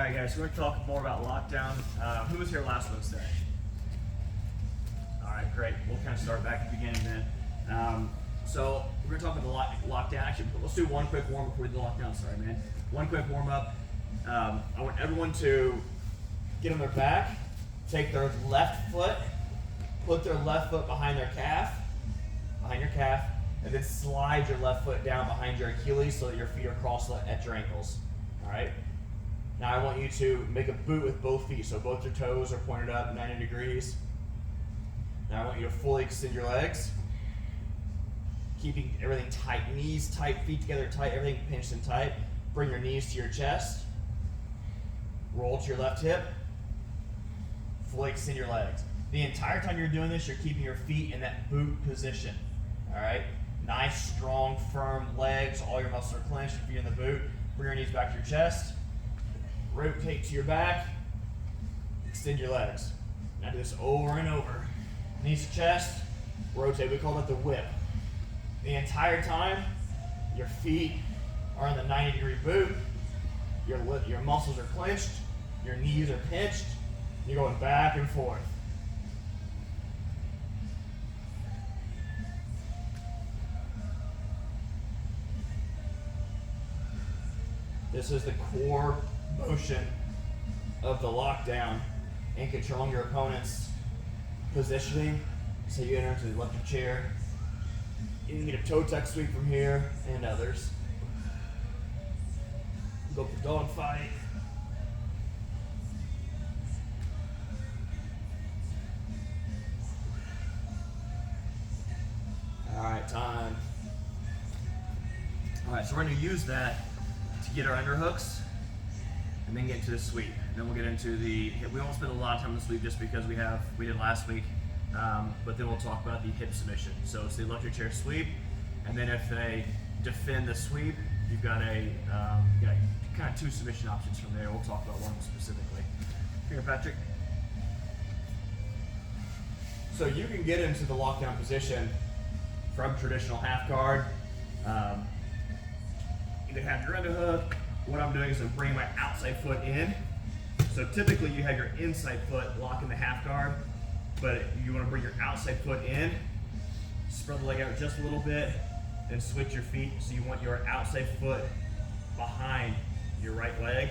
Alright guys, so we're going to talk more about lockdown. Who was here last Wednesday? Alright, great. We'll kind of start back at the beginning then. So we're going to talk about the lockdown. Actually, let's do one quick warm-up before we do the lockdown. Sorry, man. One quick warm-up. I want everyone to get on their back, take their left foot, put their left foot behind your calf, and then slide your left foot down behind your Achilles so that your feet are crossed at your ankles. Alright? Now I want you to make a boot with both feet, so both your toes are pointed up 90 degrees. Now I want you to fully extend your legs, keeping everything tight, knees tight, feet together tight, everything pinched and tight. Bring your knees to your chest, roll to your left hip, fully extend your legs. The entire time you're doing this, you're keeping your feet in that boot position. Alright? Nice, strong, firm legs, all your muscles are clenched, your feet in the boot. Bring your knees back to your chest. Rotate to your back, extend your legs. Now do this over and over. Knees to chest, rotate. We call that the whip. The entire time, your feet are in the 90-degree boot. Your muscles are clenched. Your knees are pinched. You're going back and forth. This is the core motion of the lockdown and controlling your opponent's positioning. So you enter into the electric chair. You can get a toe tuck sweep from here and others. Go for dog fight. Alright, time. Alright, so we're going to use that to get our underhooks and then get into the sweep. Then we'll get into the hip. We won't spend a lot of time on the sweep just because we did last week, but then we'll talk about the hip submission. So it's the electric chair sweep, and then if they defend the sweep, you've got kind of two submission options from there. We'll talk about one specifically. Here, Patrick. So you can get into the lockdown position from traditional half guard. Either have your underhook. What I'm doing is I'm bringing my outside foot in. So typically you have your inside foot locking the half guard, but you want to bring your outside foot in, spread the leg out just a little bit, then switch your feet. So you want your outside foot behind your right leg,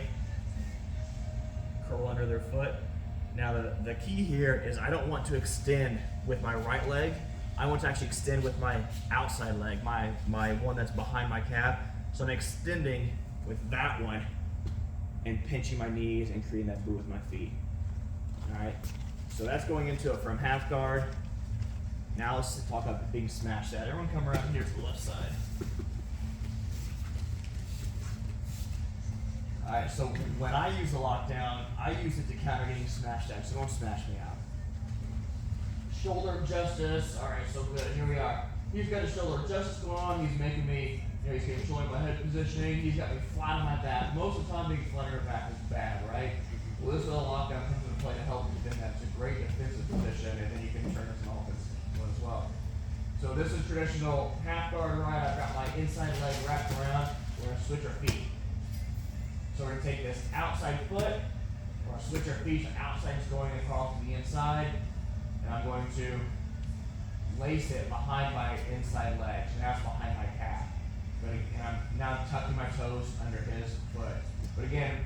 curl under their foot. Now the key here is I don't want to extend with my right leg. I want to actually extend with my outside leg, my one that's behind my calf. So I'm extending with that one and pinching my knees and creating that boot with my feet. Alright, so that's going into it from half guard. Now let's talk about the big smash set. Everyone come around here to the left side. Alright, so when I use the lockdown, I use it to counter getting smashed out, so don't smash me out. Shoulder of justice. Alright, so good. Here we are. He's got his shoulder of justice going on. He's making me, he's controlling my head positioning. He's got me flat on my back. Most of the time, being flat on your back is bad, right? Well, this little lockdown comes into play to help you. Then that's a great defensive position, and then you can turn this an offensive one as well. So this is traditional half guard right. I've got my inside leg wrapped around. We're going to switch our feet. So we're going to take this outside foot. We're going to switch our feet. So outside is going across to the inside. And I'm going to lace it behind my inside leg. So now it's behind my calf. And I'm now tucking my toes under his foot. But again,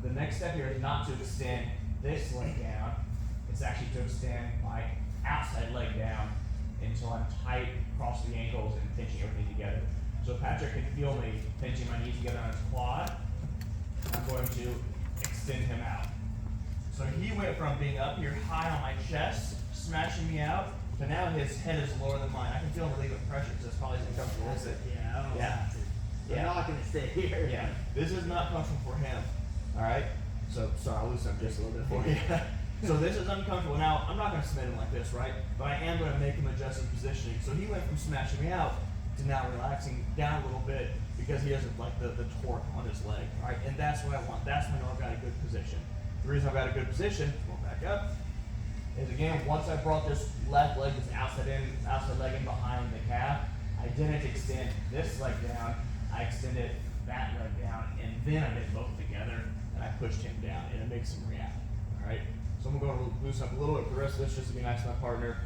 the next step here is not to extend this leg down. It's actually to extend my outside leg down until I'm tight across the ankles and pinching everything together. So Patrick can feel me pinching my knees together on his quad. I'm going to extend him out. So he went from being up here high on my chest, smashing me out, to now his head is lower than mine. I can feel him relieving pressure, so it's probably uncomfortable, is it? Yeah, I don't Yeah. want to. I'm not going to stay here. Yeah, this is not comfortable for him. All right. So sorry, I'll loosen up just a little bit for you. So this is uncomfortable. Now I'm not going to submit him like this, right? But I am going to make him adjust his positioning. So he went from smashing me out to now relaxing down a little bit because he doesn't like the torque on his leg, right? And that's what I want. That's when I've got a good position. The reason I've got a good position, we'll back up, is again, once I brought this left leg, this outside leg in behind the calf, I didn't extend this leg down. I extended that leg down, and then I did both together, and I pushed him down, and it makes him react. All right. So I'm going to loosen up a little bit for the rest of this just to be nice to my partner.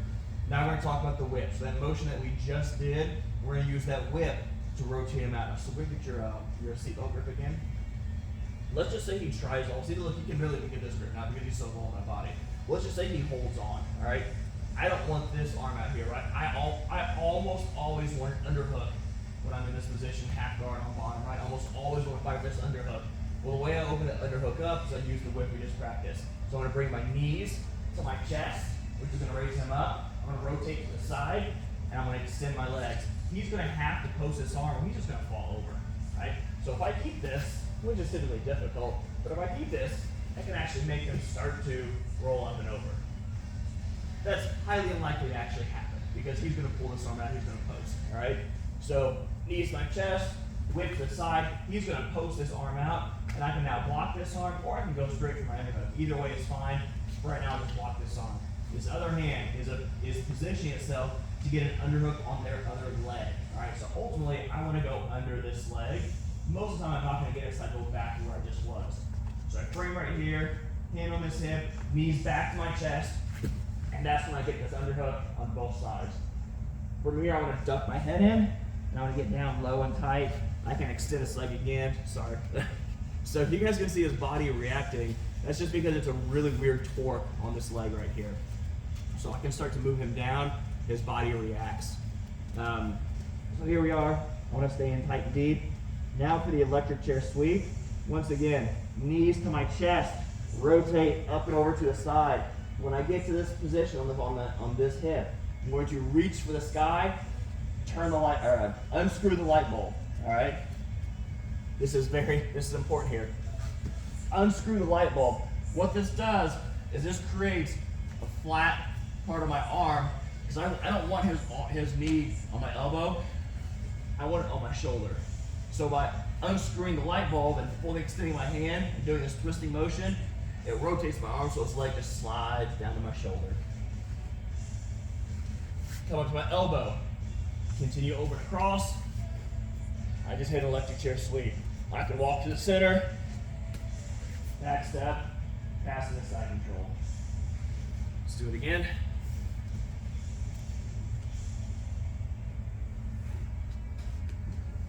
Now we're going to talk about the whip. So that motion that we just did, we're going to use that whip to rotate him out. So look at your seatbelt grip again. Let's just say he tries all. See, look, he can really get this grip now because he's so low on my body. Let's just say he holds on. All right. I don't want this arm out here, right? I almost always want an underhook when I'm in this position, half guard on bottom, right? I almost always want to fight this underhook. Well, the way I open the underhook up is I use the whip we just practiced. So I'm going to bring my knees to my chest, which is going to raise him up. I'm going to rotate to the side, and I'm going to extend my legs. He's going to have to post his arm, or he's just going to fall over, right? So if I keep this, which is typically difficult, but if I keep this, I can actually make him start to roll up and over. That's highly unlikely to actually happen because he's going to pull this arm out, he's going to post, all right? So knees to my chest, whip to the side, he's going to post this arm out, and I can now block this arm, or I can go straight for my underhook. Either way is fine. Right now, I'll just block this arm. This other hand is positioning itself to get an underhook on their other leg. All right, so ultimately, I want to go under this leg. Most of the time, I'm not going to get it, so I go back to where I just was. So I frame right here, hand on this hip, knees back to my chest, and that's when I get this underhook on both sides. From here, I want to duck my head in, and I want to get down low and tight. I can extend this leg again. Sorry. So if you guys can see his body reacting, that's just because it's a really weird torque on this leg right here. So I can start to move him down, his body reacts. So here we are. I want to stay in tight and deep. Now for the electric chair sweep. Once again, knees to my chest, rotate up and over to the side. When I get to this position on this hip, I'm going to reach for the sky, turn the light, or unscrew the light bulb. All right. This is important here. Unscrew the light bulb. What this does is this creates a flat part of my arm because I don't want his knee on my elbow. I want it on my shoulder. So by unscrewing the light bulb and fully extending my hand and doing this twisting motion, it rotates my arm so his leg just slides down to my shoulder. Come up to my elbow. Continue over to cross. I just hit an electric chair sweep. I can walk to the center, back step, passing the side control. Let's do it again.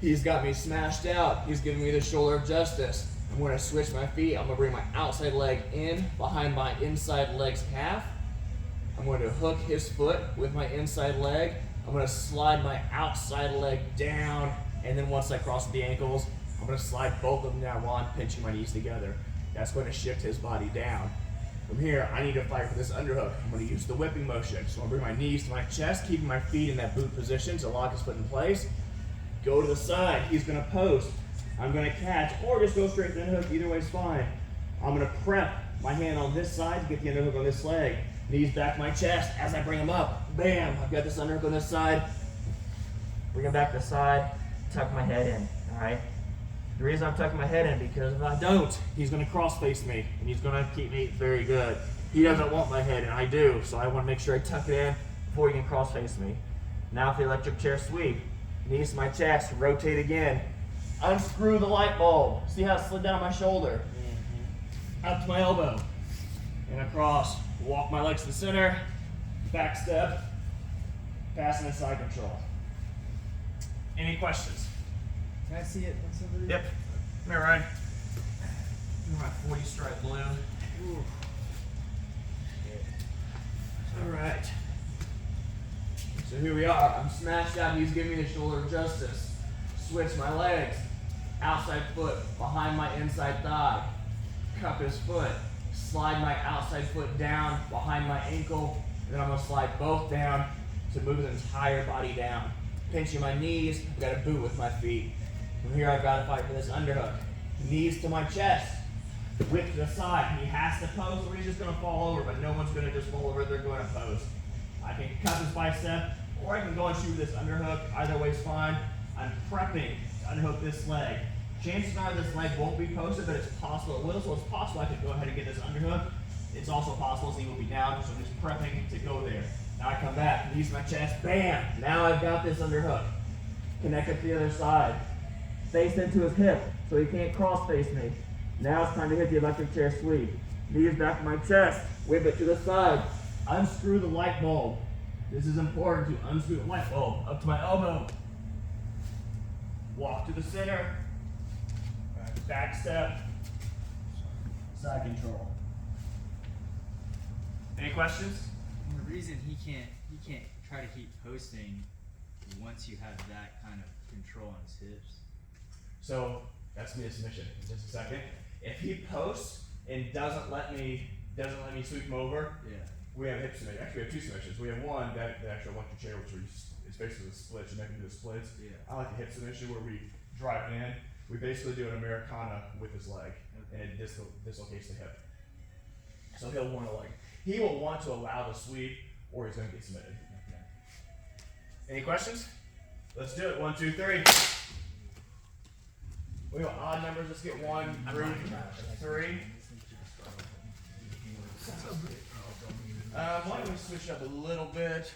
He's got me smashed out. He's giving me the shoulder of justice. I'm going to switch my feet. I'm going to bring my outside leg in behind my inside leg's calf. I'm going to hook his foot with my inside leg. I'm going to slide my outside leg down, and then once I cross the ankles, I'm going to slide both of them down while I'm pinching my knees together. That's going to shift his body down. From here, I need to fight for this underhook. I'm going to use the whipping motion. So I'll bring my knees to my chest, keeping my feet in that boot position to lock his foot in place. Go to the side. He's going to post. I'm going to catch, or just go straight to the underhook. Either way is fine. I'm going to prep my hand on this side to get the underhook on this leg. Knees back to my chest. As I bring him up, bam, I've got this underhook on this side. Bring him back to the side, tuck my head in, all right? The reason I'm tucking my head in because if I don't, he's going to cross face me, and he's going to keep me very good. He doesn't want my head, and I do, so I want to make sure I tuck it in before he can cross face me. Now for the electric chair sweep. Knees to my chest, rotate again. Unscrew the light bulb. See how it slid down my shoulder? Up to my elbow. And across. Walk my legs to the center. Back step. Passing the side control. Any questions? Can I see it? What's over there? Yep. Come here, Ryan. Look at my 40 stripe blue. Ooh. All right. So here we are. I'm smashed out. He's giving me the shoulder of justice. Switch my legs. Outside foot behind my inside thigh. Cup his foot. Slide my outside foot down behind my ankle. And then I'm going to slide both down to move his entire body down. Pinching my knees. I've got to boot with my feet. From here, I've got to fight for this underhook. Knees to my chest. Whip to the side. He has to pose or he's just going to fall over, but no one's going to just fall over. They're going to pose. I can cut his bicep, or I can go and shoot this underhook. Either way is fine. I'm prepping to unhook this leg. Chances are this leg won't be posted, but it's possible it will. So it's possible I could go ahead and get this underhook. It's also possible he will be down, so I'm just prepping to go there. Now I come back, knees to my chest, bam! Now I've got this underhook. Connect it to the other side. Face into his hip, so he can't cross face me. Now it's time to hit the electric chair sweep. Knees back in my chest. Whip it to the side. Unscrew the light bulb. This is important to unscrew the light bulb up to my elbow. Walk to the center. Back step. Side control. Any questions? The reason he can't try to keep posting once you have that kind of control on his hips. So that's gonna be a submission in just a second. If he posts and doesn't let me sweep him over, Yeah. we have hip submission. Actually, we have two submissions. We have one that the actual electric chair, which it's basically the splits. You make him do the splits. Yeah. I like the hip submission where we drive in. We basically do an Americana with his leg, and it dislocates the hip. So he will want to allow the sweep, or he's gonna get submitted. Any questions? Let's do it. 1, 2, 3. We got odd numbers. Let's get 1 through 3. Why don't we switch up a little bit?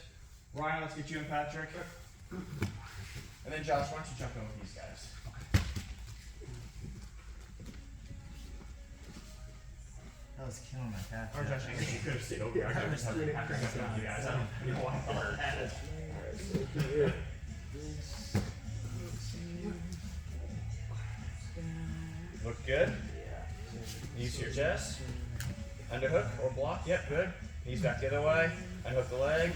Ryan, let's get you and Patrick. And then Josh, why don't you jump in with these guys? That was killing my calf. Or Josh, I guess you could have stayed over there. I just have to jumping with you guys. I don't know why I thought that. Look good. Knees to your chest. Underhook or block. Yep, good. Knees back the other way. Unhook the leg.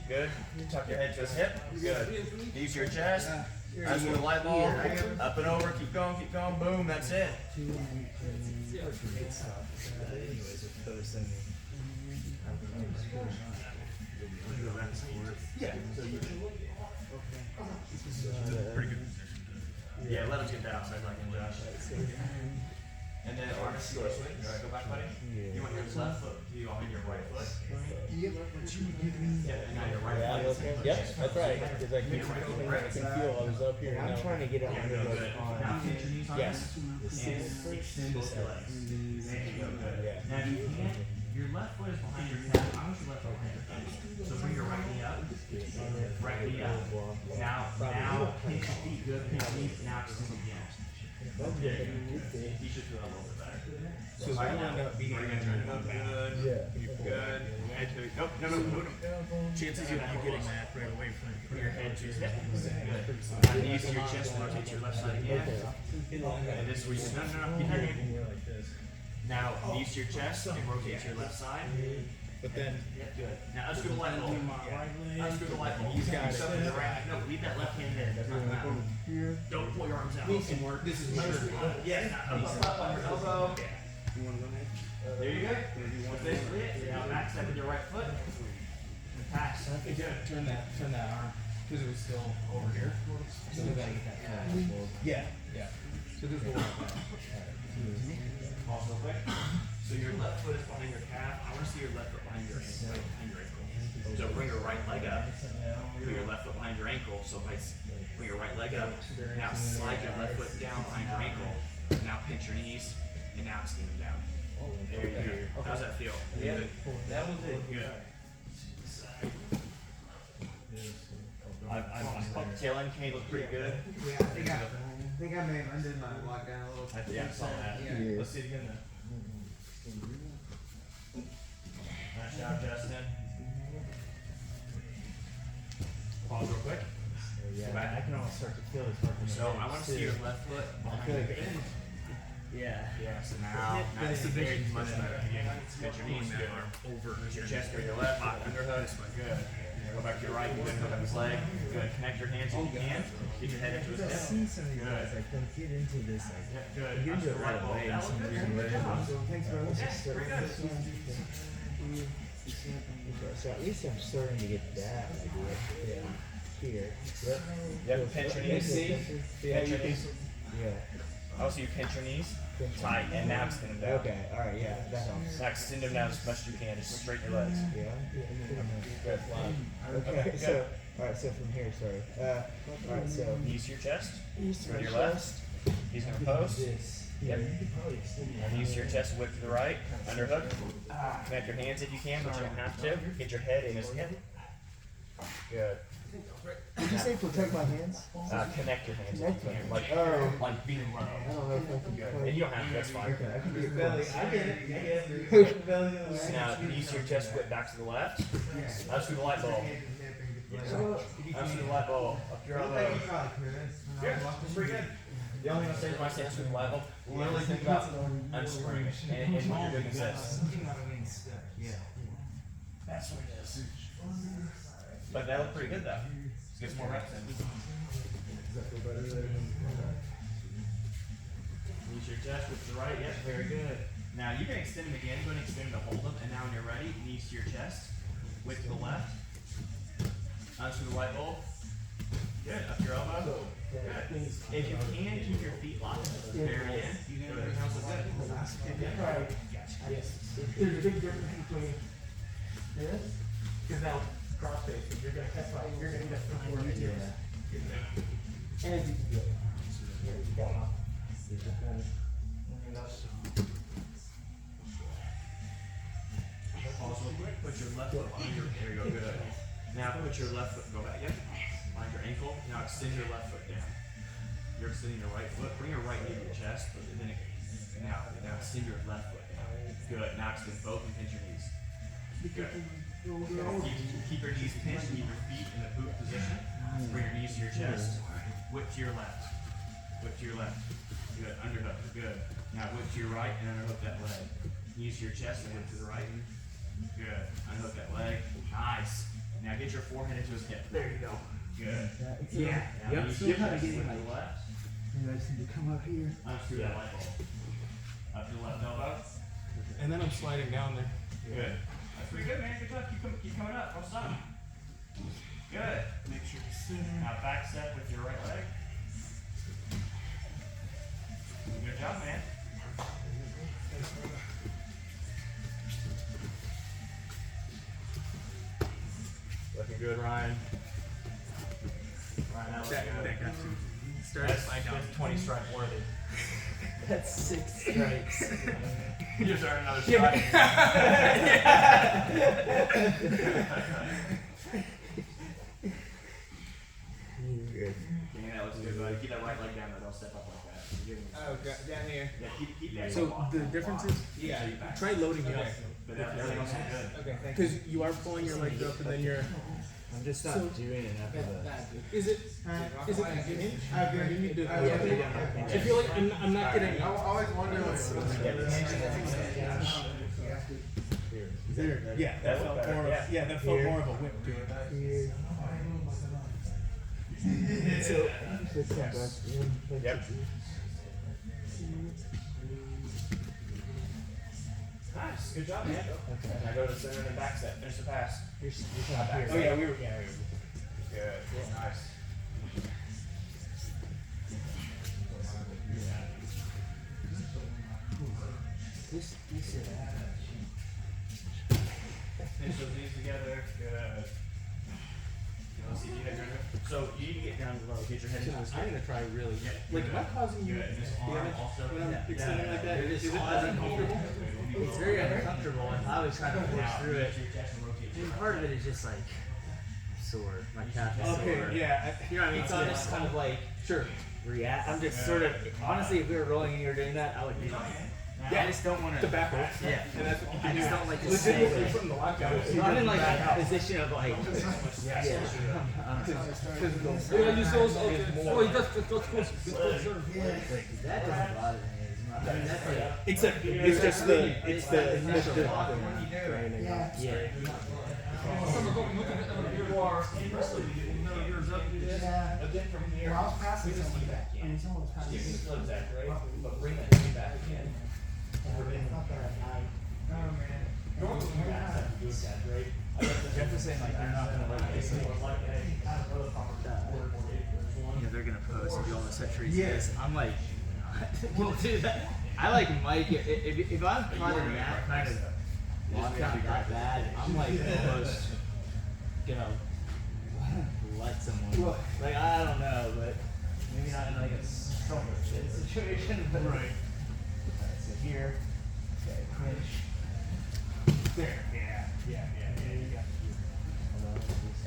Good. Tuck your head to his hip. Good. Knees to your chest. Unscrew the light bulb. Up and over. Keep going. Keep going. Boom. That's it. Yeah. Pretty good position. Yeah, let us get that outside like in Josh. And then arm swing. You alright, go back, buddy? You want your left foot to be behind your right foot? Yep, what you give me. Yeah, and now your right foot. Yep, that's right. Because I can feel I was up here. I'm trying to get it under Good. the Now pinch your knees on Yes. and extend both legs. There you go, good. Now you can't, your left foot is behind your calf. I want your left foot behind your calf. So bring your right knee up. Right knee up. Now pinch your feet, good. Pinch your knees, now extend again. Okay. You should feel that a little bit better. So right now, bring it good. Good. Head to, nope, no. Chances you getting that right away from put your head to his hip. Good. Now knees to your chest, rotate to your left side again. And this is where you, no, keep your hand. Now knees to your chest and rotate to your left side. But then, Good. Now unscrew the light bulb. Unscrew the light bulb. He's got something to the right. No, leave that left hand in. That's not gonna matter. Don't pull your arms out. This is Yes. Up on your elbow. There you go. That's basically it. Now back step with your right foot. And pass. turn that arm because it was still over here. So we gotta get that. Yeah. So just go like that. Pause real quick. So your left foot is behind your calf. I want to see your left foot behind your ankle. So bring your right leg up. Put your left foot behind your ankle. So bring your right leg up. Now slide your left foot down behind your ankle. Now pinch your knees. And now extend them down. There you go. How's that feel? Yeah. That was it. Good. I tail end came look pretty good. Yeah, I think I may have undid my lockdown a little. Yeah, I saw that. Yeah. Let's see it again then. Nice job, Justin. Pause real quick. I can almost start to feel this. So I want to see your left foot behind your ankle. Yeah. Yes, now it's very much better. Again, get your knees good. Over your chest or your left, underhook. Good. Go back to your right, good. Hook up his leg. Good. Connect your hands if you can. Get your head into his hip. See some of these guys like don't get into this like Good. get into it right away in some weird way. Thanks, bro. So at least I'm starting to get that idea. Yeah. Here. Yep. Pinch your knees. Pinch your knees. Yeah. Also, you pinch your knees tight and now extend them down. Okay, alright, yeah, that helps. Now extend them down as much as you can. Just straighten your legs. Yeah. Good. Okay, Good. so, alright, so from here, sorry. Alright, so. Knees to your chest. Knees Go to your left. He's gonna post. This. Yep. Knees to your chest, whip to the right. Underhook. Connect your hands if you can, but you don't have to. Get your head in his hip. Good. Did you say protect my hands? Connect your hands. Connect my Like, Oh. like being low. I don't know if I can Good. quite- And you don't have to, that's fine. Okay, I can do it. Belly. I get it. Belly. Now, use your chest flip back to the left. Up through the light bulb. Up through the light bulb. Up your elbow. Good. That's pretty good. The only thing I'll say to my stance through the light bulb, literally think about unscrewing it. And what you're doing is this. That's what it is. But that looked pretty good though. Let's get some more reps in. Use your chest with the right. Yep, very good. Now you can extend them again. Go ahead and extend them to hold them. And now when you're ready, knees to your chest. Width to the left. Unscrew the light bulb. Good. Up your elbow. Good. If you can, keep your feet locked at the very end. Good. How's it good? Right. There's a big difference between this, because now cross facing, you're gonna catch like, you're gonna get forward. And you can go. There you go. Also quick, put your left foot on your, there you go, good. Now put your left foot, go back, yep, find your ankle, now extend your left foot down. You're extending your right foot, bring your right knee to your chest, but then now extend your left foot down. Good, now extend both and pinch your knees. Good. Keep your knees pinched, keep your feet in the boot position. Bring your knees to your chest, whip to your left, whip to your left. Good, underhook, good. Now whip to your right and underhook that leg. Knees to your chest and whip to the right. Good. Unhook that leg. Nice. Now get your forehead into his hip. There you go. Good. Yeah. Now knees to your chest and to the left. You guys need to come up here. Unscrew that light bulb. Up to the left elbow. And then I'm sliding down there. Good. That's pretty good, man. Good job. Keep coming up. Don't stop. Good. Make sure to center. Now back step with your right leg. Good job, man. Looking good, Ryan. Ryan, that looks good. That got you. Start to That's, slide down. that's 20 strike worthy. That's 6 strikes. You just earned another strike. Good. Okay, that looks good, buddy. Keep that right leg down there. Don't step up like that. You're giving me- Oh, down here. Yeah, keep that. So lock. the difference is, Yeah. try loading it up. But everything else is good. Okay, thank you. Because you are pulling your legs up and then you're. I'm just not So- doing enough of the. Is it an inch? You need to. Yeah. I feel like I'm not getting. always wonder There. Yeah, that That felt looked better, more. yeah. Yeah, that felt Here. more of a whip to it. Here. So, just come back in. Yep. Nice. Good job, man. Okay. Now go to the center and then back step. Finish the pass. You're not here. Oh yeah, we were. Good. Nice. This is Pinch those knees together. Good. Let's see if you have your So you need to get down low. Get your head into his I'm hip. gonna try really. Yeah, Like, good. am I causing you Good. And this arm damage also. when I'm Yeah. extending like that? It is Is it causing uncomfortable? It's very uncomfortable, and I was trying to force Now, through it. use your chest and rotate your And right part of foot. it is just like sore. My calf is sore. Okay, yeah. You know what I mean? So I'm just kind of like Sure. react. I'm just sort of honestly, if we were rolling and you were doing that, I would do that. Yeah. I just don't want To back off. Yeah. And that's what you I can do. just don't like to Legitimately say. from the lockdown. So I'm in like a position of like, Yeah. that doesn't bother me as much. I mean, that's like, It's just the initial the- training. yeah. Again from here. I was passing somebody back. I mean, someone was passing. You can slow that, right? But bring that knee back again. It's not that high. Oh, man. Normally when you back step, you do that, right? Jeff was saying like they're not gonna let this like, you know, they're gonna post if you all the centuries. Yes. I'm like, we'll do that. I like Mike. If I'm caught in that kind of lockdown that bad, I'm like almost gonna let someone. Like I don't know, but maybe not in like a stronger fit situation. But Right. So here, okay, pinch. There. Yeah. You got.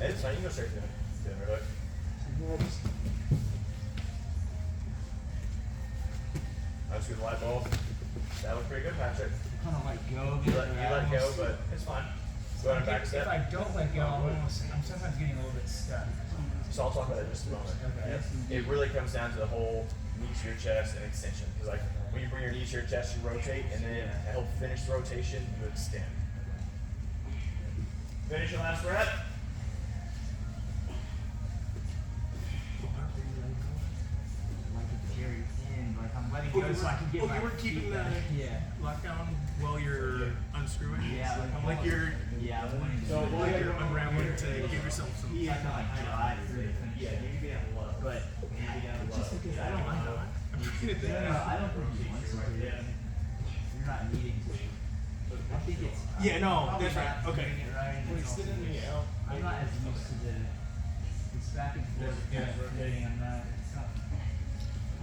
It's fine, you can go straight to it. Underhook. Unscrew the light bulb. That looked pretty good, Patrick. Kind of let go. You let go, but it's fine. Go ahead and back If step. I don't let go, I'm sometimes getting a little bit stuck. So I'll talk about that in just a moment. Okay. It really comes down to the whole knee to your chest and extension. Because like when you bring your knee to your chest, you rotate, and then to help finish the rotation, you extend. Finish your last rep. I'm letting Oh, go so I can get my you were keeping feet the back. Yeah. lockdown while you're unscrewing? Yeah, Like you're Yeah, I'm wanting to So, do like that. you're unraveling to give yourself some. So I can like drive through the finish. Yeah, you can be down low. But maybe down low. Just because I don't mind that. I'm trying to think. No, I don't think you want to. You're not needing to. I think it's. Yeah, no, that's probably right. not Okay. doing it right, and Wait, it's sit also in the just- L. I'm not as used to the. It's back and forth. Yeah. Rotating. I'm not. It's not. I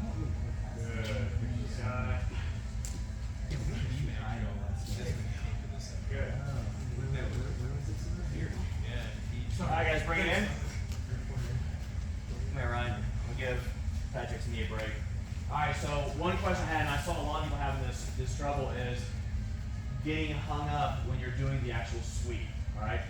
don't really put that. Good. Side. I know that's. Good. Where was this? All right, guys, bring it in. Come here, Ryan. We'll give Patrick's knee a break. All right, so one question I had, and I saw a lot of people having this trouble, is getting hung up when you're doing the actual sweep. All right.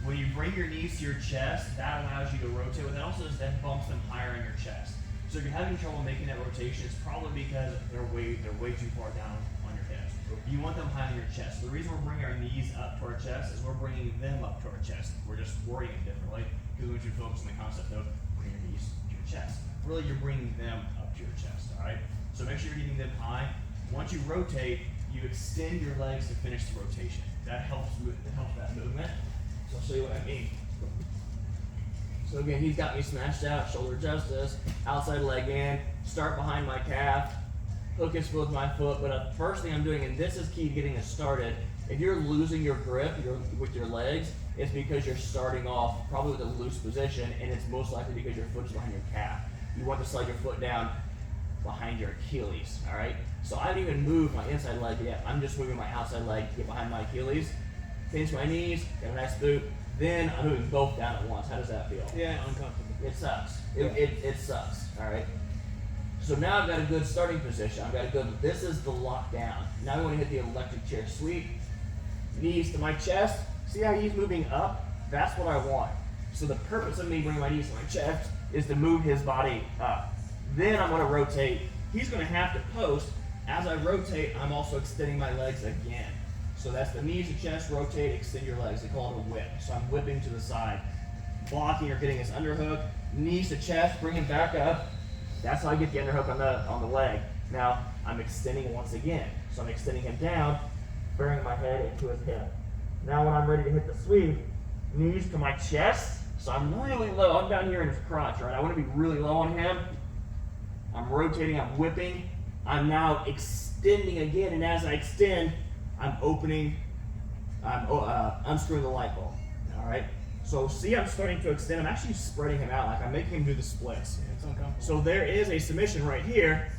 When you bring your knees to your chest, that allows you to rotate. What that also does, that bumps them higher in your chest. So if you're having trouble making that rotation, it's probably because they're way too far down on your hips. You want them high on your chest. The reason we're bringing our knees up to our chest is we're bringing them up to our chest. We're just wording it differently because we want you to focus on the concept of bringing your knees to your chest. Really, you're bringing them up to your chest. All right. So make sure you're getting them high. Once you rotate, you extend your legs to finish the rotation. That helps that movement. So I'll show you what I mean. So again, he's got me smashed out, shoulder justice, outside leg in, start behind my calf, hook his foot with my foot. But the first thing I'm doing, and this is key to getting us started, if you're losing your grip with your legs, it's because you're starting off probably with a loose position, and it's most likely because your foot is behind your calf. You want to slide your foot down behind your Achilles, all right? So I haven't even moved my inside leg yet. I'm just moving my outside leg to get behind my Achilles, pinch my knees, get a nice boot. Then I'm moving both down at once. How does that feel? Yeah, uncomfortable. It sucks. It sucks, all right? So now I've got a good starting position. I've got a good, this is the lockdown. Now we want to hit the electric chair sweep. Knees to my chest. See how he's moving up? That's what I want. So the purpose of me bringing my knees to my chest is to move his body up. Then I'm going to rotate. He's going to have to post. As I rotate, I'm also extending my legs again. So that's the knees to chest, rotate, extend your legs. They call it a whip. So I'm whipping to the side. Blocking or getting his underhook. Knees to chest, bring him back up. That's how I get the underhook on the leg. Now, I'm extending once again. So I'm extending him down, bearing my head into his hip. Now when I'm ready to hit the sweep, knees to my chest. So I'm really low. I'm down here in his crotch, right? I want to be really low on him. I'm rotating, I'm whipping. I'm now extending again, and as I extend, I'm opening, I'm unscrewing the light bulb. All right? So see, I'm starting to extend. I'm actually spreading him out, like I'm making him do the splits. It's uncomfortable. So there is a submission right here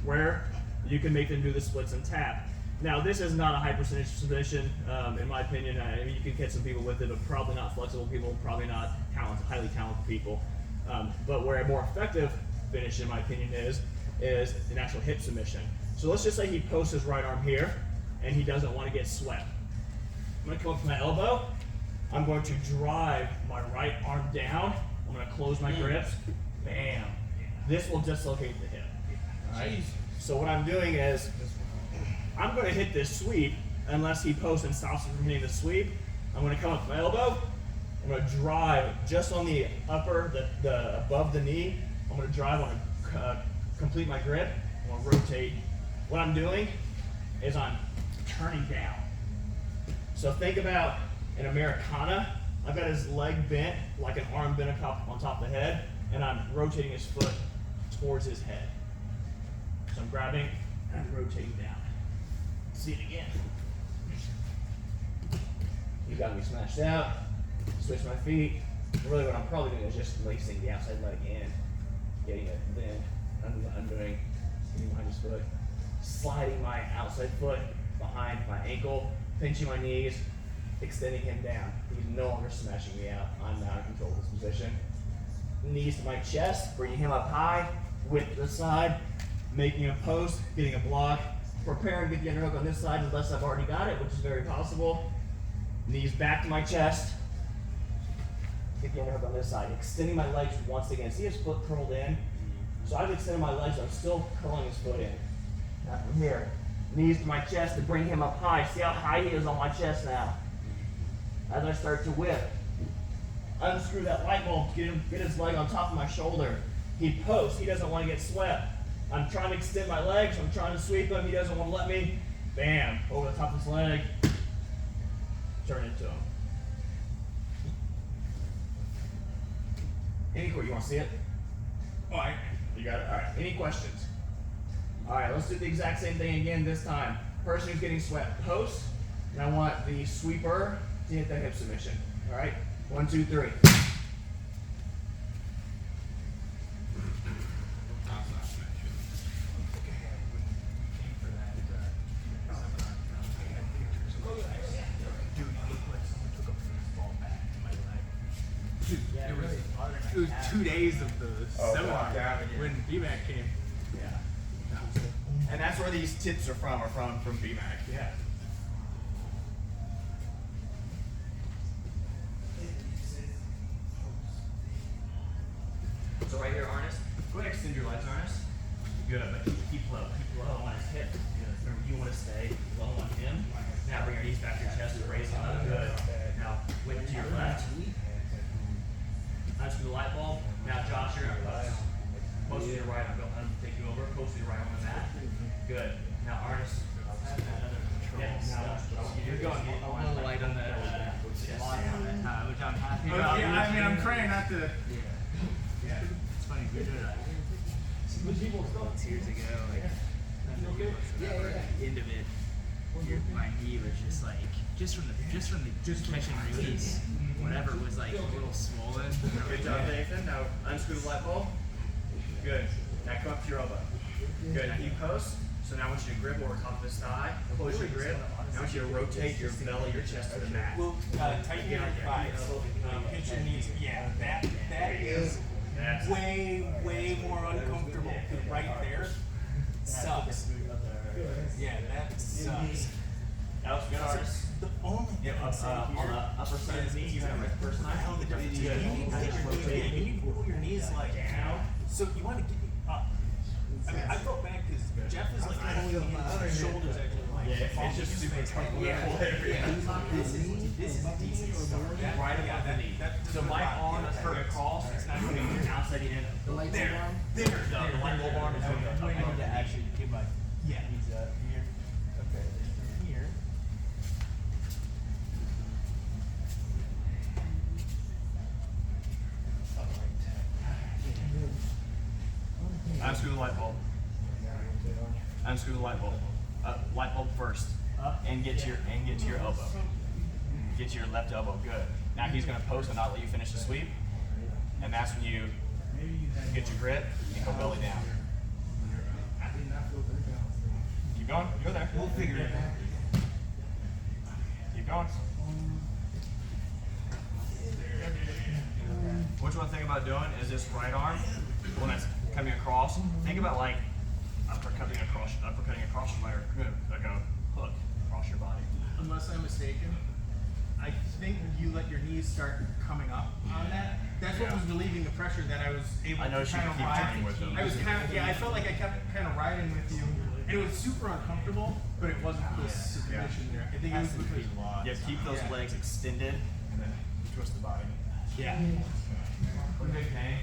where you can make them do the splits and tap. Now this is not a high percentage submission, in my opinion. I mean, you can catch some people with it, but probably not flexible people, probably not highly talented people. But where a more effective finish, in my opinion, is an actual hip submission. So let's just say he posts his right arm here, and he doesn't want to get swept. I'm going to come up to my elbow. I'm going to drive my right arm down. I'm going to close my grips. Bam. This will dislocate the hip. All right? So what I'm doing is, I'm going to hit this sweep unless he posts and stops me from hitting the sweep. I'm going to come up to my elbow. I'm going to drive just on the upper, the above the knee. I'm going to drive. I'm going to complete my grip. I'm going to rotate. What I'm doing is I'm turning down. So think about an Americana. I've got his leg bent, like an arm bent on top of the head, and I'm rotating his foot towards his head. So I'm grabbing and rotating down. See it again. You got me smashed out. Switch my feet. Really what I'm probably doing is just lacing the outside leg in, getting it bent, undoing, getting behind his foot, sliding my outside foot behind my ankle, pinching my knees, extending him down. He's no longer smashing me out. I'm now in control of this position. knees to my chest, bringing him up high, width to the side, making a post, getting a block, preparing to get the underhook on this side unless I've already got it, which is very possible. Knees back to my chest, get the underhook on this side, extending my legs once again. See his foot curled in? So I've extended my legs, I'm still curling his foot in. Now from here, knees to my chest to bring him up high. See how high he is on my chest now. As I start to whip, unscrew that light bulb, get his leg on top of my shoulder. He posts, he doesn't want to get swept. I'm trying to extend my legs, I'm trying to sweep him, he doesn't want to let me. Bam, over the top of his leg, turn it to him. You want to see it? Oh, You got it? All right, any questions? All right, let's do the exact same thing again this time. Person who's getting swept, post, and I want the sweeper to hit the hip submission. All right, 1, 2, 3. It was 2 days of the seminar when BMAC came. Yeah. And that's where these tips are from BMAC. Yeah. So right here, Arnis, go ahead and extend your legs, Arnis. Good, but keep low on his hip. Good. Remember, you want to stay low on him. Now bring your knees back to your chest and raise him up. Good. Now whip to your left. Unscrew the light bulb. Now Josh, you're gonna post. Post to your right. I'm going to take you over. Post to your right on the mat. Good. Now Arnis. Yeah, now you're going. A little light on the which I'm happy Oh, about. yeah, I mean, I'm trying not to. Yeah. It's funny, we did it 2 years ago, like, end of it, my knee was just like, just from the catch and release, whatever was like a little swollen. Good job, Nathan. Now unscrew the light bulb. Good. Now come up to your elbow. Good. Now you post. So now I want you to grip over top of his thigh. Close your grip. Now I want you to rotate your belly, your chest to the mat. Well, tighten your thighs. Pinch your knees. Yeah, that is way more uncomfortable. 'Cause right there sucks. Yeah, that sucks. That was good, Artis. The only thing Yep, I'd say on here the upper side of the knee, you have a first I held the difference. You need to get your knees, you need to pull your knees like down. So you want to get up. I mean, I felt bad because Jeff is like holding his shoulders actually like. Yeah, it's just super comfortable. This is a decent start. Right above the knee. So my arm is hurt across. It's not going to outside the end. The light bulb arm? The light bulb arm is going I need to to actually get my knees up here. Okay, here. unscrew the light bulb. Unscrew the light bulb. Light bulb first. And get to your elbow. Get to your left elbow. Good. Now he's going to post and not let you finish the sweep. And that's when you get your grip and go belly down. Keep going. Go there. We'll figure it out. Keep going. What you want to think about doing is this right arm, when it's coming across, think about like uppercutting across your body, like a hook across your body. Unless I'm mistaken, I think you let your knees start coming up on that. That's what was relieving the pressure that I was able I noticed to you kind of keep ride. turning with them. I was kind of, I felt like I kept kind of riding with you, and it was super uncomfortable, but it wasn't the situation there. I think it was because Yeah, keep those legs extended and then twist the body. yeah. Pretty big pain.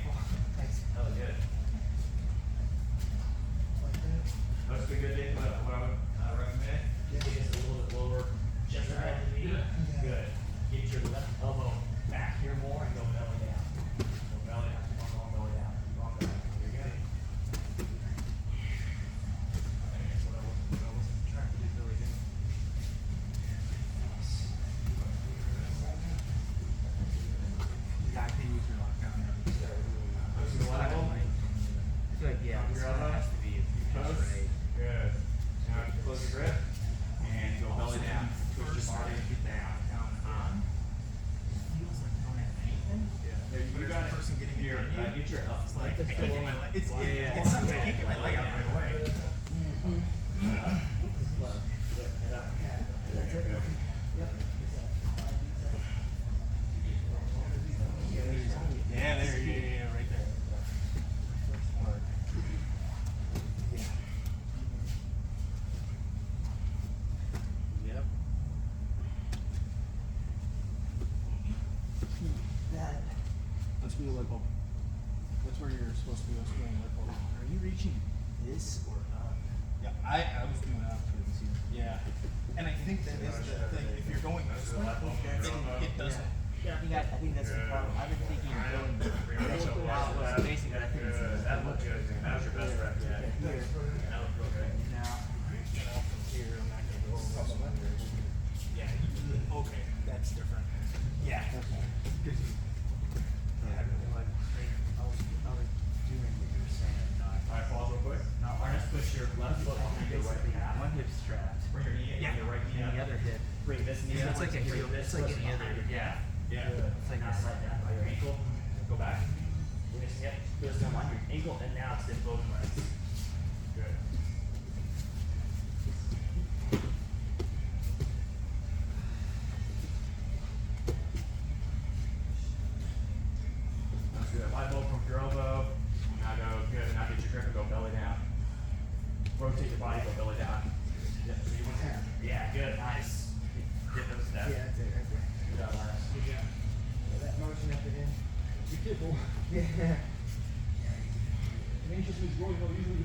That was good. Looks pretty good, Dave. What I would recommend, get this a little bit lower, just above the knee. Good. Get your left elbow back here more and go belly down. Go belly down. Keep on going belly down. Keep on belly down. Here you go. That's what I was trying to do, really good. I can use your lockdown. Unscrew the light bulb. I feel like, yeah, Your this one elbow. has to be Post. right. Good. Now kicking my leg. It's kicking my leg out right away. Yeah, there, yeah, right there. Yep. Let's do the light bulb. That's where you're supposed to be doing light bulb. Are you reaching this or up? Yeah, I was doing it afterwards. Yeah. And I think that is the thing. If you're going this way, it doesn't. Yeah, I think that's the problem. I've been thinking of going now it was basic, but I think it's That looked good. That was your best rep yet. here. That looked real good. Now, From here, I'm not gonna go. Yeah. Okay, that's different. Yeah. I was doing what you were saying, not Alright, pause real quick. Now, Arnest, push your left foot behind your right calf. one hip strapped. Bring your knee and your right knee And up. the other hip. Bring this knee Yeah, up. it's like a heel. Bring this It's like foot any other. behind your calf. Yeah. It's like Now this. slide down by your ankle. Go back. Bring this, yep. Put this down on your ankle and now extend both legs. Good. Let's do that. Light bulb from your elbow. Now go good. Now get your grip and go belly down. Rotate your body, go belly down. Yep. So you want to, yeah, good, nice. Get those steps. Yeah, that's it, right there. Good job, Lars. Good job. That motion up and in. Be careful. Yeah. Anxious is going on usually.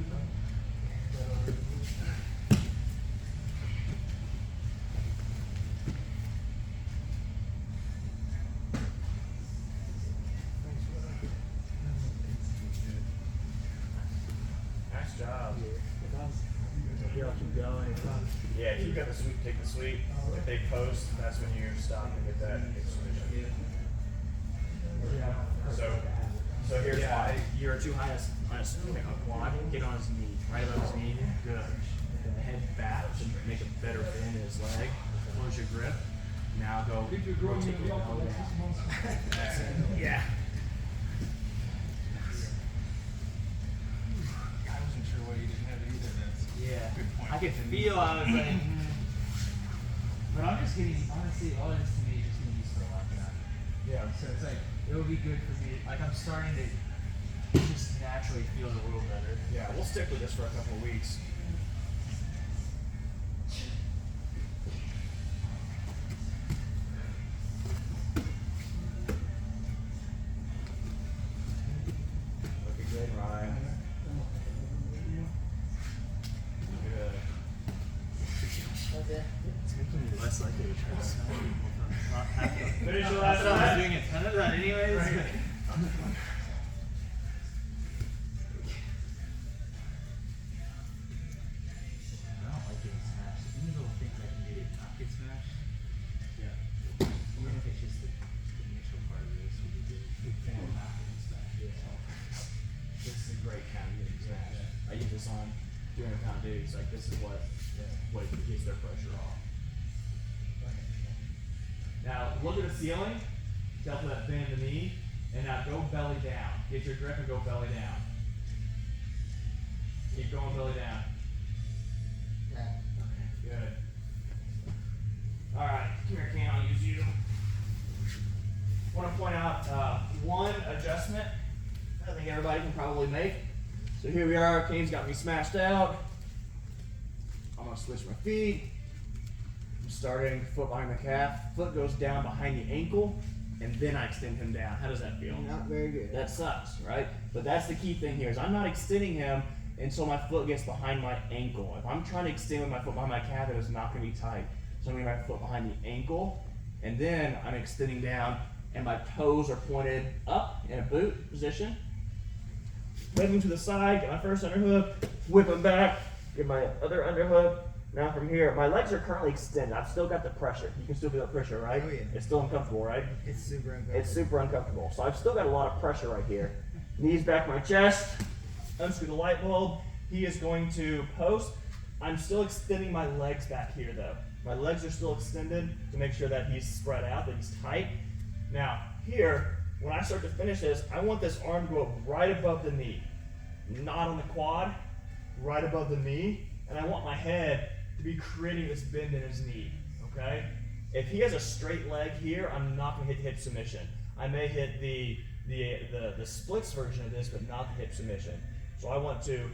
Nice job. Yeah, I'll keep going. Yeah, if you got the sweep, take the sweep. If they post, that's when you stop and get that extension. So here's why. You're too high on his quad. Get on his knee, right above his knee. Good. Head back to make a better bend in his leg. Close your grip. Now go If you're growing rotate in your the elbow like 6 down. months. That's it. Yeah. I wasn't sure why you didn't have it either. That's Yeah. Good point. I could feel I was like, But I'm just getting, honestly, all this to me is just getting used to the lockdown. yeah. So it's like, it would be good for me. Like, I'm starting to just naturally feel a little better. Yeah, we'll stick with this for a couple of weeks. Looking good, Ryan. Good. It's making me less likely to try to smell people from not having. Finish your last I was one. doing a ton of that anyways. I don't like getting smashed. Any little things I can do to not get smashed. Yeah. Even if it's just the initial part of this would be good. Big fan of not getting smashed. This is a great count of getting smashed. I use this on 200 pound dudes. Like this is what gets their pressure off. Now look at the ceiling. Tell for that bend in the knee. And now go belly down. Get your grip and go belly down. Keep going belly down. Good. Alright, come here Cam, I'll use you. I want to point out one adjustment I think everybody can probably make. So here we are, Kane's got me smashed out. I'm gonna switch my feet. I'm starting foot behind the calf. Foot goes down behind the ankle, and then I extend him down. How does that feel? Not very good. That sucks, right? But that's the key thing here is I'm not extending him until my foot gets behind my ankle. If I'm trying to extend with my foot behind my calf, it is not going to be tight. So I'm going to get my foot behind the ankle, and then I'm extending down, and my toes are pointed up in a boot position. Whip him to the side, get my first underhook, whip him back, get my other underhook. Now from here, my legs are currently extended. I've still got the pressure. You can still feel the pressure, right? Oh, yeah. It's still uncomfortable, right? It's super uncomfortable. It's super uncomfortable. So I've still got a lot of pressure right here. Knees back my chest, unscrew the light bulb. He is going to post. I'm still extending my legs back here though. My legs are still extended to make sure that he's spread out, that he's tight. Now here, when I start to finish this, I want this arm to go right above the knee, not on the quad, right above the knee, and I want my head to be creating this bend in his knee, okay? If he has a straight leg here, I'm not gonna hit hip submission. I may hit the splits version of this, but not the hip submission. So I want to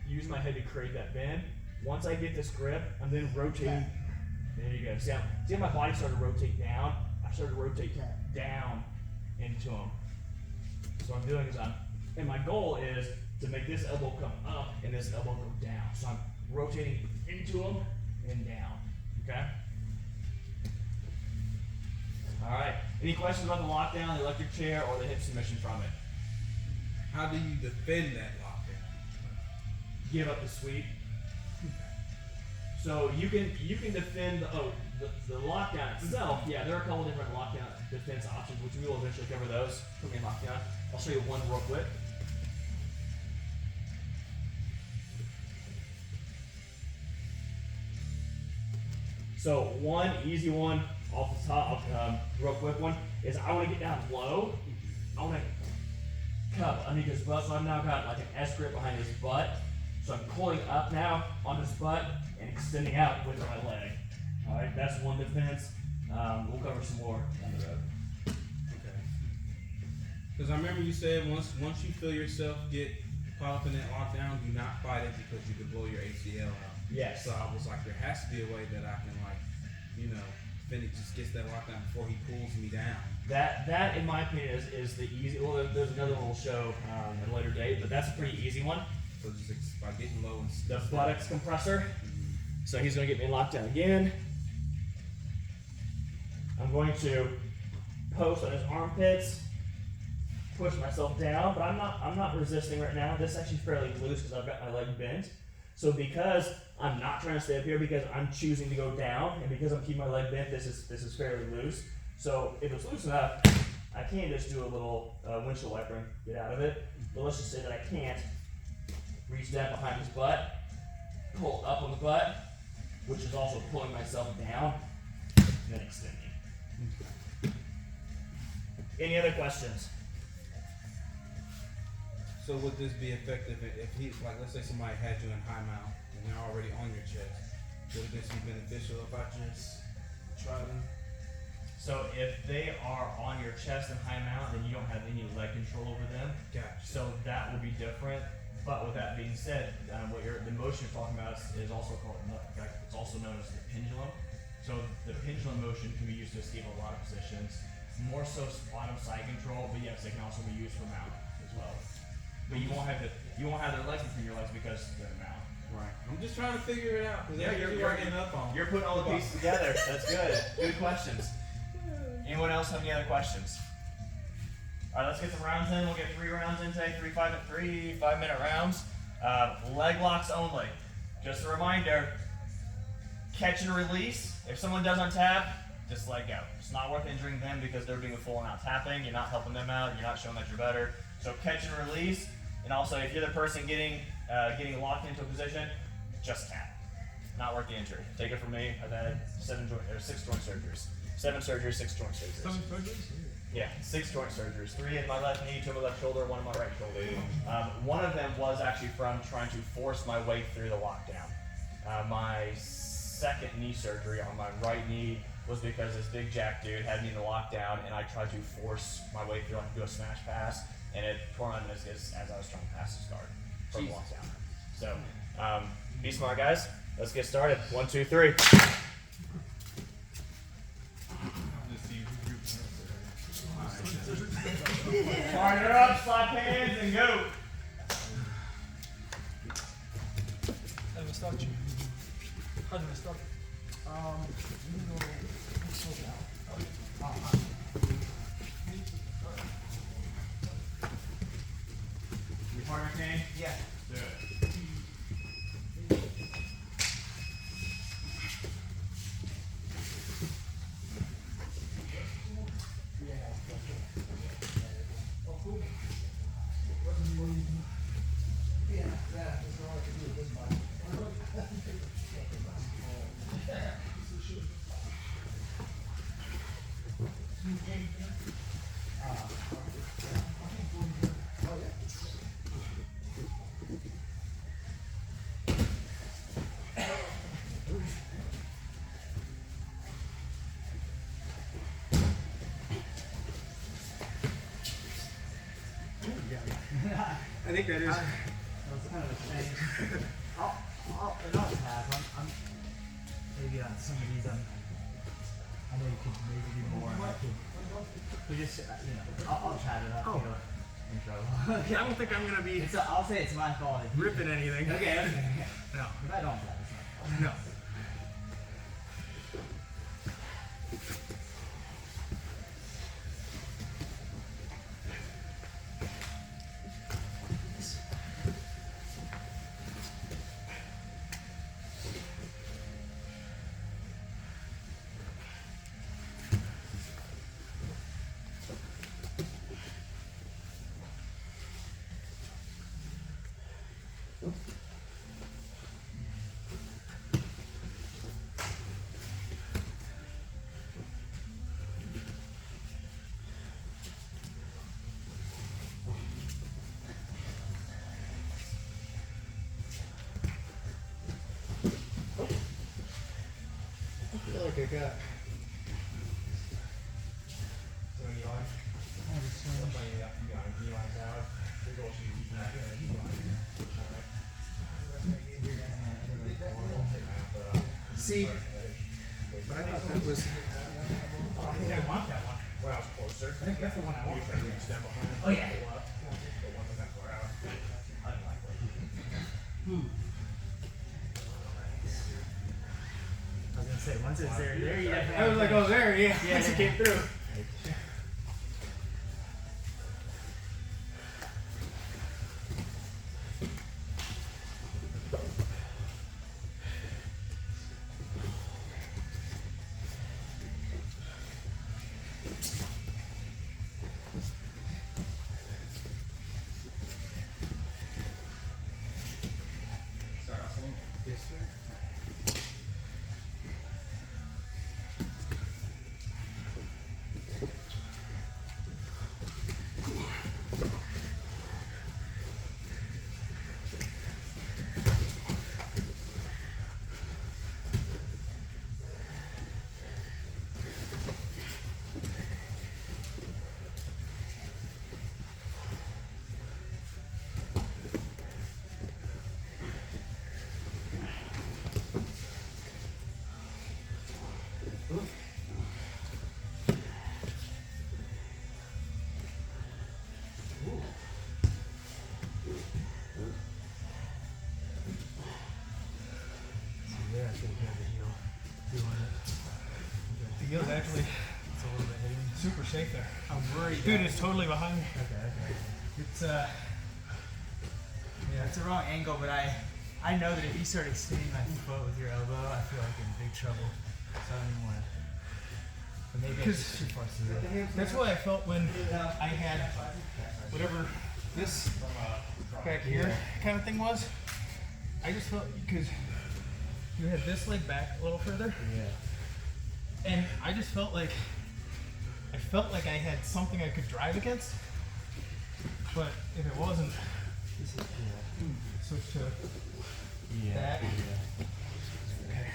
use my head to create that bend. Once I get this grip, I'm then rotating. There you go. See how my body started to rotate down? I started to rotate down into him. So what I'm doing is and my goal is to make this elbow come up and this elbow go down. So I'm rotating into him and down, okay? All right, any questions about the lockdown, the electric chair, or the hip submission from it? How do you defend that lockdown? Give up the sweep. So you can defend the lockdown itself. Yeah, there are a couple different lockdown defense options, which we will eventually cover those. Okay, lockdown. I'll show you one real quick. So one easy one off the top, real quick one, is I want to get down low. I want to cup underneath his butt, so I've now got like an S grip behind his butt. So I'm pulling up now on his butt and extending out with my leg. All right, that's one defense. We'll cover some more down the road. Okay. Because I remember you said once you feel yourself get caught up in that lockdown, do not fight it because you could blow your ACL out. Yes. So I was like, there has to be a way that I can Finnick just gets that lockdown before he pulls me down. That in my opinion is the easy. Well, there's another one we'll show at a later date, but that's a pretty easy one. So just by getting low and The buttocks compressor. So he's going to get me locked down again. I'm going to post on his armpits, push myself down, but I'm not resisting right now. This is actually fairly loose because I've got my leg bent. So because I'm not trying to stay up here, because I'm choosing to go down, and because I'm keeping my leg bent, this is fairly loose. So if it's loose enough, I can just do a little windshield wiper and get out of it. But let's just say that I can't. Reach down behind his butt, pull up on the butt, which is also pulling myself down, and then extending. Any other questions? So would this be effective if he, like, let's say somebody had you in high mount and they're already on your chest? Would this be beneficial if I just try them? So if they are on your chest and high mount, then you don't have any leg control over them. Gotcha. So that will be different. But with that being said, the motion you're talking about is also called, in fact, it's also known as the pendulum. So the pendulum motion can be used to escape a lot of positions, more so bottom side control, but yes, they can also be used for mount as well. But you won't have their legs between your legs because they're mount. Right. I'm just trying to figure it out because Yeah, you're working up on. You're putting all the pieces together. That's good. Good questions. Anyone else have any other questions? All right, let's get some rounds in. We'll get 3 rounds in today, 3 5-minute rounds. Leg locks only. Just a reminder, catch and release. If someone does on tap, just let go. It's not worth injuring them because they're doing a full amount tapping. You're not helping them out. You're not showing that you're better. So catch and release. And also, if you're the person getting locked into a position, just tap. Not worth the injury. Take it from me. I've had 6 joint surgeries. 7 surgeries, 6 joint surgeries. 7 surgeries? Yeah, 6 joint surgeries. 3 in my left knee, 2 in my left shoulder, 1 in my right shoulder. One of them was actually from trying to force my way through the lockdown. My second knee surgery on my right knee was because this big jack dude had me in the lockdown, and I tried to force my way through and do a smash pass, and it tore my meniscus as I was trying to pass this guard from the lockdown. So, be smart, guys. Let's get started. 1, 2, 3. Partner up, slap hands, and go. How do we start you? How do we start? Your partner came? Yeah. Do it. I think that is. That's kind of a change. I'll have. I'm maybe on some of these. I know you could maybe do more. We just, I'll chat it up. Oh. In trouble. I don't think I'm gonna be I'll say it's my fault. If you- ripping anything. Okay. No. If I don't chat, it's my fault. No. I feel like I got. See, but I thought that was. I think I want that one. When I was closer. I think that's the one I want. Stand behind. Oh yeah. The one that's far out. I was gonna say, once it's there, you definitely. I was like, oh, there, yeah. Yeah. Once it came through. Yes, sir. Yeah, I think you have the heel. The heel's actually It's a little bit hidden. super safe there. I'm worried. Dude, it's totally behind me. Okay. It's Yeah, it's a wrong angle, but I know that if you start extending my foot with your elbow, I feel like in big trouble. So I don't even want to. But maybe it's too far through. that's what I felt when I had whatever this back here kind of thing was. I just felt because you had this leg back a little further, Yeah. and I just felt like I had something I could drive against. But if it wasn't, switch to that. Okay.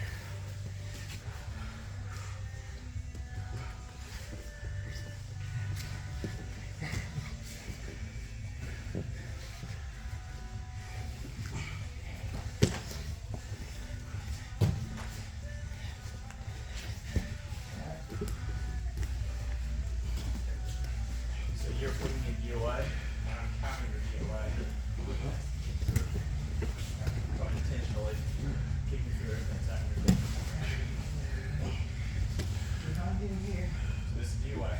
So you're putting your DOI, and I'm counting your DOI. So I'm intentionally kicking through everything that's happening. So this is DOI.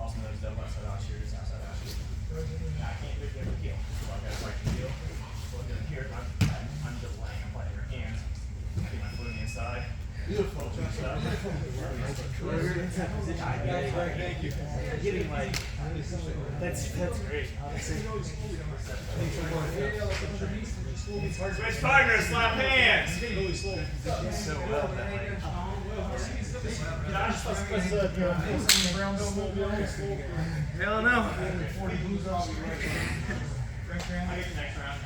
Also known as double outside out shears, outside out shears. Now I can't do it with the heel. So I gotta fight the heel. So I'm doing here, I'm delaying. I'm fighting your hands. Get my foot on the inside. Beautiful. Thank you. Getting like that's great. Switch partners, slap hands. So well that like, Hell no. I get the next round.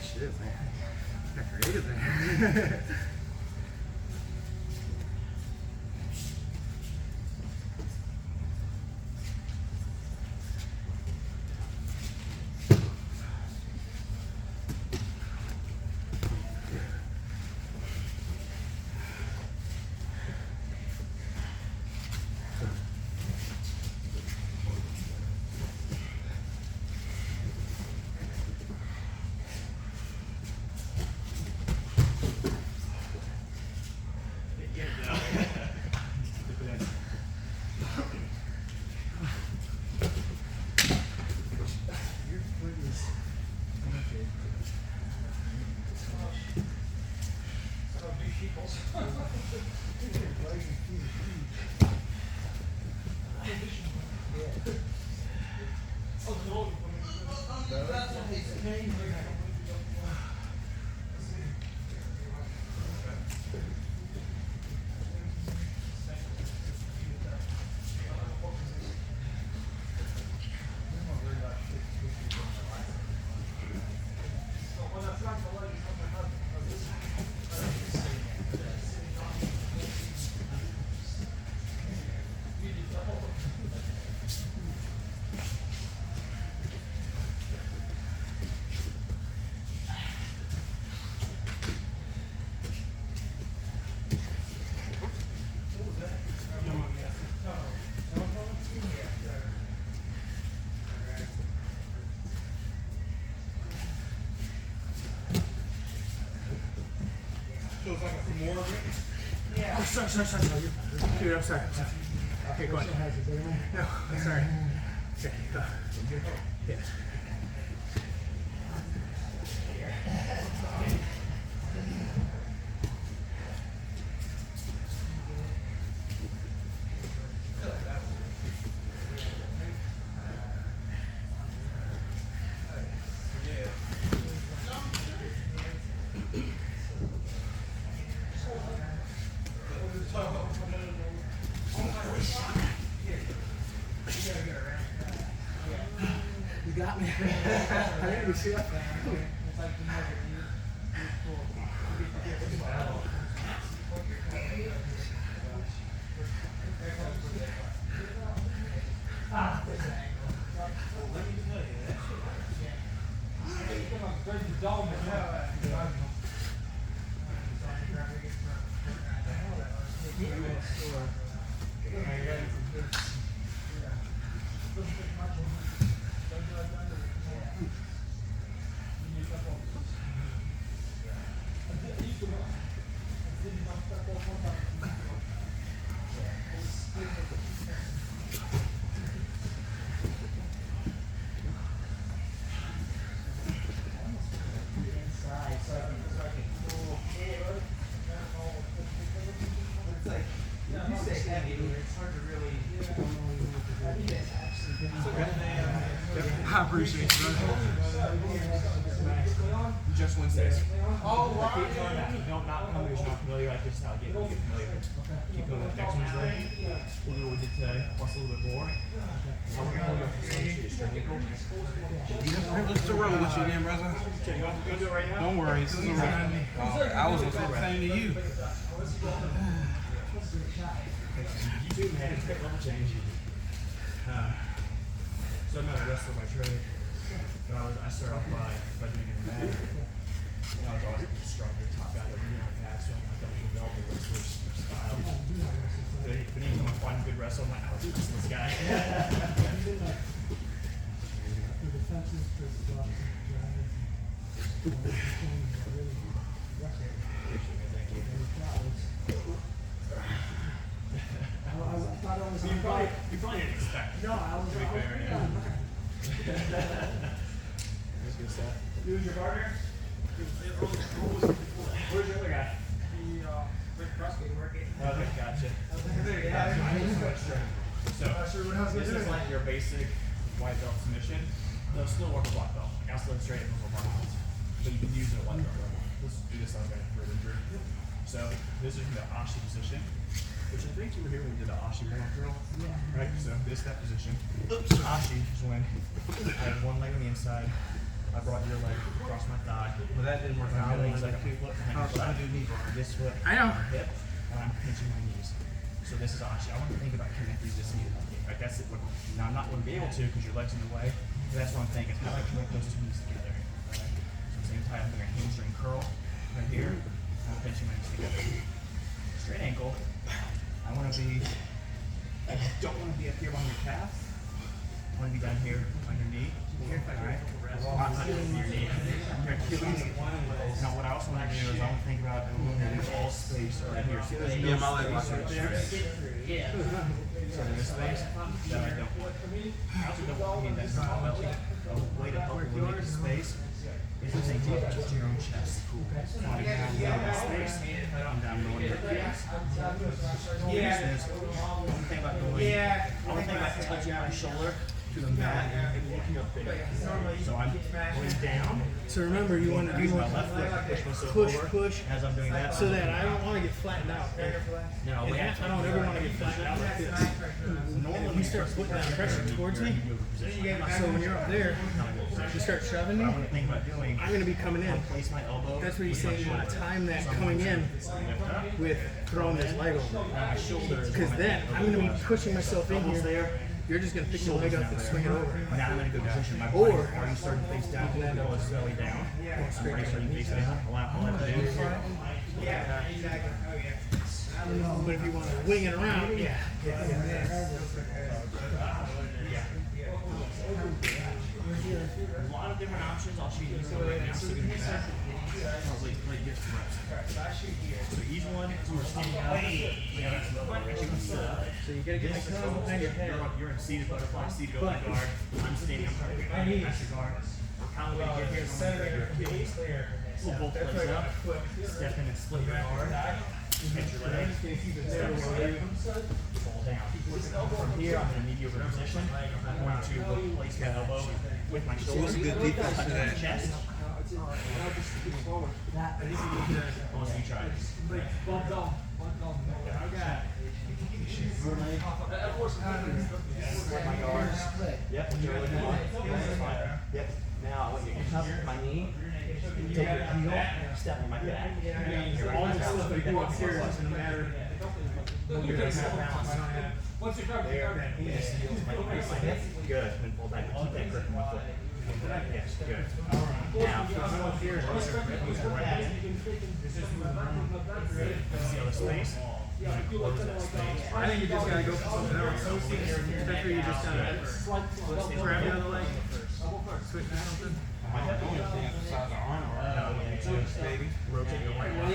Shit, man. Got creative there. So it's like a more of it? Oh, sorry. Dude, I'm sorry. Okay, go ahead. No, I'm sorry. Okay, go. Yeah. You got me. I didn't even see that. I appreciate you, brother. Just Wednesdays. Oh, wow. Don't not come because you're not familiar. Like this is how I get familiar. Keep going with next Wednesday. We'll do what we did today, plus a little bit more. I'm gonna hold you up for some shit, straight ankle. Privilege to roll with you again, brother. Okay, you want to do it right now? Don't worry, this is a roll. I was gonna say the same to you. You too, man. It's a level change. So I'm not a wrestler by trade. But I started off by doing it in the mat. And I was always the stronger top guy that we knew in the past. So I'm like, I'm develop the wrestler's style. But anytime I find a good wrestler, I'm like, oh, dude, this guy. You probably didn't expect. No, I was. To be fair, yeah. That's good stuff. You and your partner? Where's your other guy? Okay, gotcha. So, this is like your basic white belt submission. They'll still work a black belt. Like, I'll still straight and black belt. But you can use it at white belt level. Let's do this on guy for injury. So, this is the Ashi position, which I think you were here when we did the Ashi warm-up drill. Yeah. Right? So, that position. Oops. Ashi is when I have one leg on the inside. I brought your leg across my thigh. But that didn't work out. My leg's like a foot behind your butt. This foot. I know. on my hip, and I'm pinching my knees. So this is Ashi. I want to think about connecting this knee to my knee. Right? That's it. Now I'm not going to be able to because your leg's in the way. But that's what I'm thinking. How do I connect those two knees together? Right? So same time, I'm doing a hamstring curl right here. And I'm pinching my knees together. Straight ankle. I want to be. I don't want to be up here on your calf. I want to be down here on your knee. Alright? Not touching your knee. Now what I also want to do is I want to think about eliminating all space right here. See there's no space right there? So in this space, that I don't want. I also don't want to be in that small belly. A way to help eliminate the space is to take deep touch your own chest. Finding down low in that space, and down low in your hips. I want to think about going, I want to think about touching my shoulder to the mat and looking up bigger. So I'm going down. So remember, you want to Use my left foot to push myself forward push, as I'm doing that. so that I don't want to get flattened out. Now, And I don't ever want to get flattened out like this. normally You start putting that pressure towards me. So when you're up there, you start shoving me. What I want to think about doing, I'm going to be coming in. place my elbow. That's what he's with my saying. You want to shoulder. time that coming in with throwing this leg over. My shoulder is Because going then I'm going to be pushing myself in elbows here. there. You're just going to pick your leg up and swing it over. Now I'm in a good position. My Or- body already starting face down. My elbow is belly down. I'm already starting face down. All I have to do. But if you want to wing it around, yeah. A lot of different options. I'll show you this one right now. So give me that. Probably get some reps. So each one is we're standing up. Yeah, that's the one. Actually, sit up. So you got to get the gun behind your head. You're in seated butterfly, seated open guard. I'm standing. I'm trying to get my master guard. We're kind of going to get here. Center your Achilles. Pull both legs up. Step in and split your guard. Catch your leg. Fall down. From here, I'm in a mediocre position. I'm going to place my elbow with my shoulder. What's a good defense to that? Chest. Unless you try. My guards. Yep. Yep. Now I want you to cup my knee. Take your heel. Step on my back. All the stuff we do up here doesn't matter. You're gonna have balance. There. Yes. My hip. Good. And pull back. Keep that grip on my foot. Yes. Good. Now, if you come up here, use your right hand. See the other space. Close that space. I think you just gotta go for something else. Especially you just gotta grab the other leg, switch to something. I don't want to emphasize our arm baby. Rotate your right arm.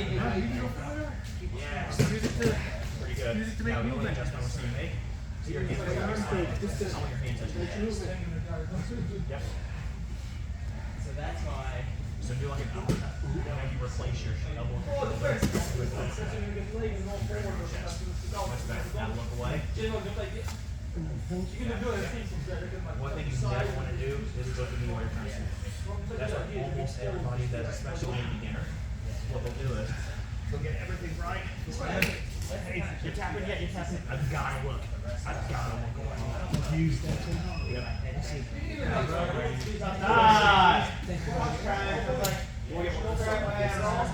Yes. Use it to, Pretty good. use it to make Now, the only movement. adjustment we're seeing make. See your hands. I want your hands touching your hands. Yep. So that's why. So do like an uppercut. Now you replace your elbow with the chest. Much better. Now look away. You can do it. One thing you never want to do is look at me while you're trying to sleep. That's what almost everybody does, especially a beginner. What they'll do is they'll get everything right. Hey, you're tapping yet? You're tapping. I've got to look. I've got to look away. Use that too. Yep. Ah! We'll get one of the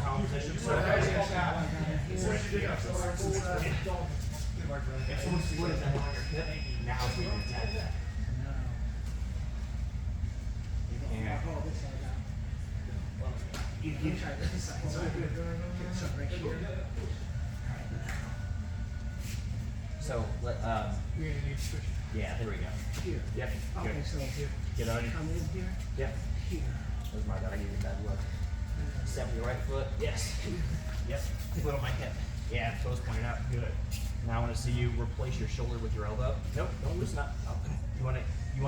competition. So if someone splits that on your hip, now we can tap that. Yeah. You try this side. So right here. So, You're gonna need to switch yeah, there we go. here. Yep, Okay, good. so here. Get on. Come in here. Yep. Here. Where's my God? I give you a bad look. Step with your right foot. Yes. Yep. Foot on my hip. Yeah, toes pointed out. Good. Now I want to see you replace your shoulder with your elbow. Nope, don't loosen up. Okay. You want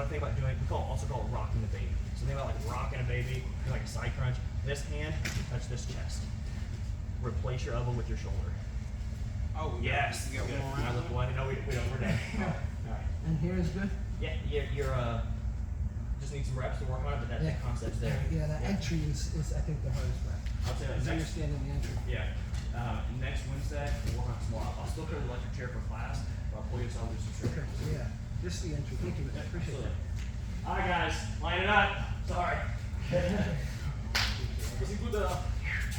to think about doing. We also call it rocking the baby. So think about like rocking a baby, do like a side crunch. This hand touch this chest. Replace your elbow with your shoulder. Oh, Yes. You got Good. one more Now round? look one. No, we don't. We're done. All right. And here is good. Yeah, you're just need some reps to work on it, but that concept's there. Yeah, that entry is I think the hardest part. I'll tell you Is next. understanding the entry. Yeah. Next Wednesday, we'll work on some more. I'll still put an electric chair for class, but I'll pull you some do some Okay. straight. Yeah. Just the entry. Thank you. I appreciate Absolutely. that. All right, guys, line it up. Sorry.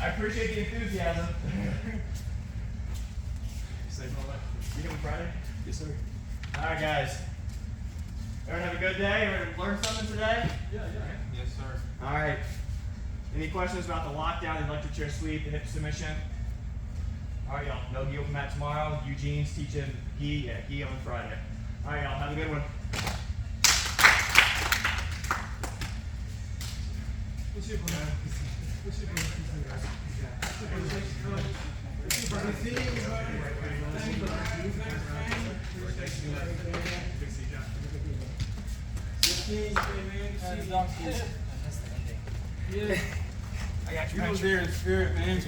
I appreciate the enthusiasm. You coming Friday? Yes, sir. All right, guys. Everyone have a good day. Everyone learn something today? Yes, sir. All right. Any questions about the lockdown, the electric chair sweep, the hip submission? All right, y'all. No gi open mat tomorrow. Eugene's teaching gi. Yeah, gi on Friday. All right, y'all. Have a good one. What's your plan? What's your plan? I got you. You was there in spirit, man.